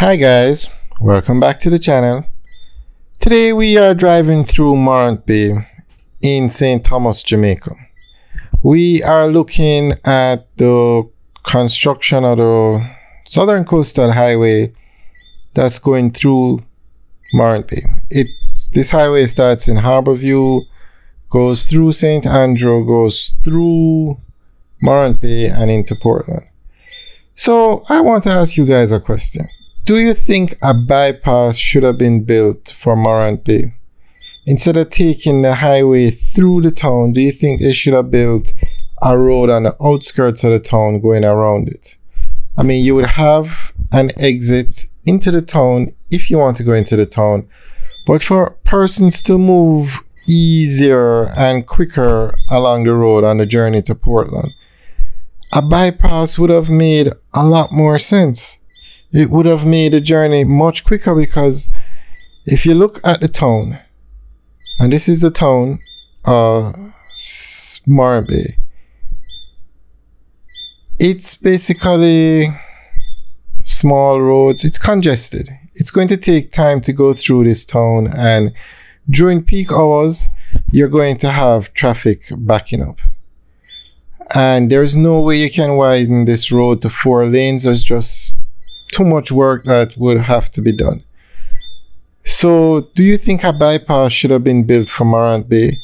Hi guys, welcome back to the channel. Today we are driving through Morant Bay in St. Thomas, Jamaica. We are looking at the construction of the Southern Coastal Highway that's going through Morant Bay. This highway starts in Harborview, goes through St. Andrew, goes through Morant Bay and into Portland. So I want to ask you guys a question. Do you think a bypass should have been built for Morant Bay? Instead of taking the highway through the town, do you think they should have built a road on the outskirts of the town going around it? I mean, you would have an exit into the town if you want to go into the town, but for persons to move easier and quicker along the road on the journey to Portland, a bypass would have made a lot more sense. It would have made the journey much quicker, because if you look at the town, and this is the town of Morant Bay, it's basically small roads. It's congested. It's going to take time to go through this town, and during peak hours you're going to have traffic backing up, and there's no way you can widen this road to 4 lanes. There's just too much work that would have to be done. So do you think a bypass should have been built for Morant Bay?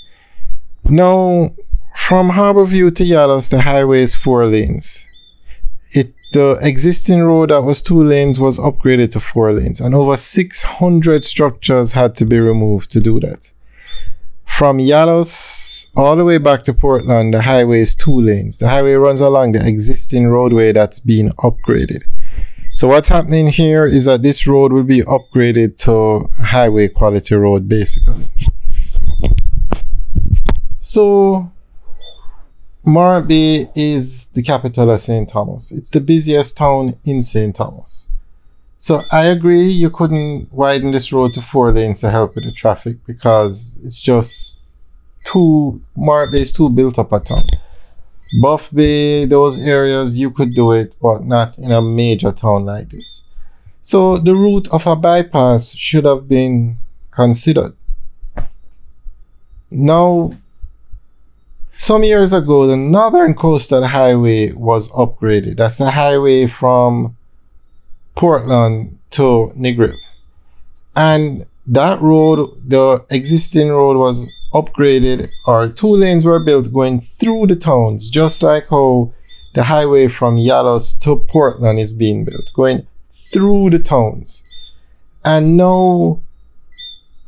Now, from Harborview to Yallows, the highway is 4 lanes. The existing road that was 2 lanes was upgraded to 4 lanes, and over 600 structures had to be removed to do that. From Yallows all the way back to Portland, the highway is 2 lanes. The highway runs along the existing roadway that's been upgraded. So what's happening here is that this road will be upgraded to highway quality road, basically. So Morant Bay is the capital of St. Thomas. It's the busiest town in St. Thomas. So I agree you couldn't widen this road to 4 lanes to help with the traffic, because it's just Morant Bay is too built up a town. Buff Bay, those areas, you could do it, but not in a major town like this. So the route of a bypass should have been considered. Now, some years ago, the Northern Coastal Highway was upgraded. That's the highway from Portland to Negril. And that road, the existing road, was upgraded, or 2 lanes were built going through the towns, just like how the highway from Yallows to Portland is being built, going through the towns. And now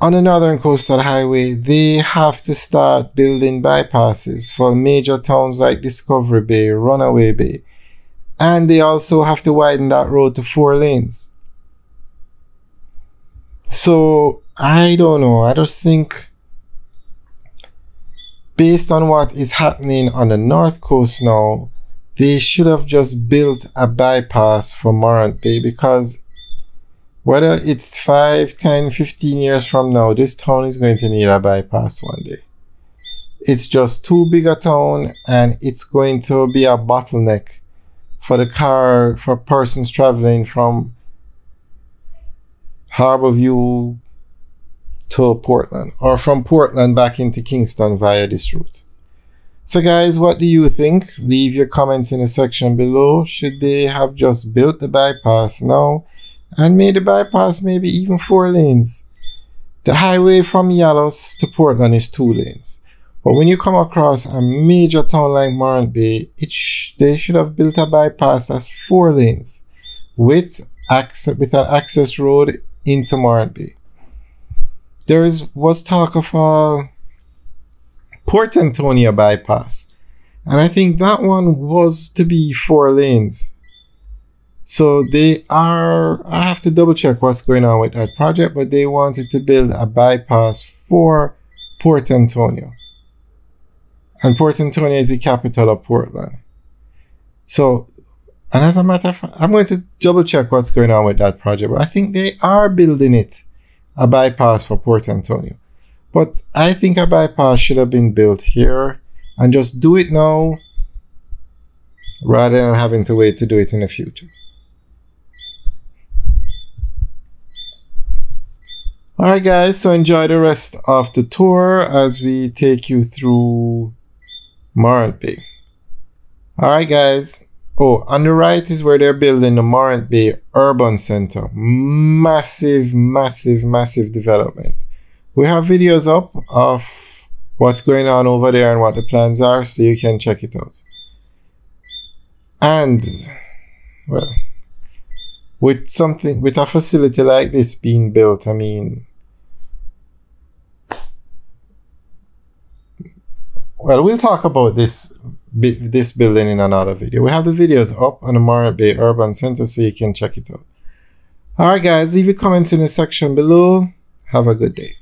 on the Northern Coastal Highway, they have to start building bypasses for major towns like Discovery Bay, Runaway Bay, and they also have to widen that road to 4 lanes. So I don't know, I just think, based on what is happening on the North Coast now, they should have just built a bypass for Morant Bay, because whether it's 5, 10, 15 years from now, this town is going to need a bypass one day. It's just too big a town, and it's going to be a bottleneck for persons traveling from Harborview to Portland, or from Portland back into Kingston via this route. So guys, what do you think? Leave your comments in the section below. Should they have just built the bypass now and made the bypass maybe even 4 lanes? The highway from Yallows to Portland is 2 lanes. But when you come across a major town like Morant Bay, they should have built a bypass that's 4 lanes with an access road into Morant Bay. There was talk of a Port Antonio bypass, and I think that one was to be 4 lanes. So I have to double check what's going on with that project, but they wanted to build a bypass for Port Antonio. And Port Antonio is the capital of Portland. So, and as a matter of fact, I'm going to double check what's going on with that project, but I think they are building a bypass for Port Antonio. But I think a bypass should have been built here, and just do it now rather than having to wait to do it in the future. Alright guys, so enjoy the rest of the tour as we take you through Morant Bay. Alright guys. Oh, on the right is where they're building the Morant Bay Urban Center. Massive, massive, massive development. We have videos up of what's going on over there and what the plans are, so you can check it out. And, well, with a facility like this being built, I mean, well, we'll talk about this building in another video. We have the videos up on the Morant Bay Urban Center, so you can check it out. Alright guys, leave your comments in the section below. Have a good day.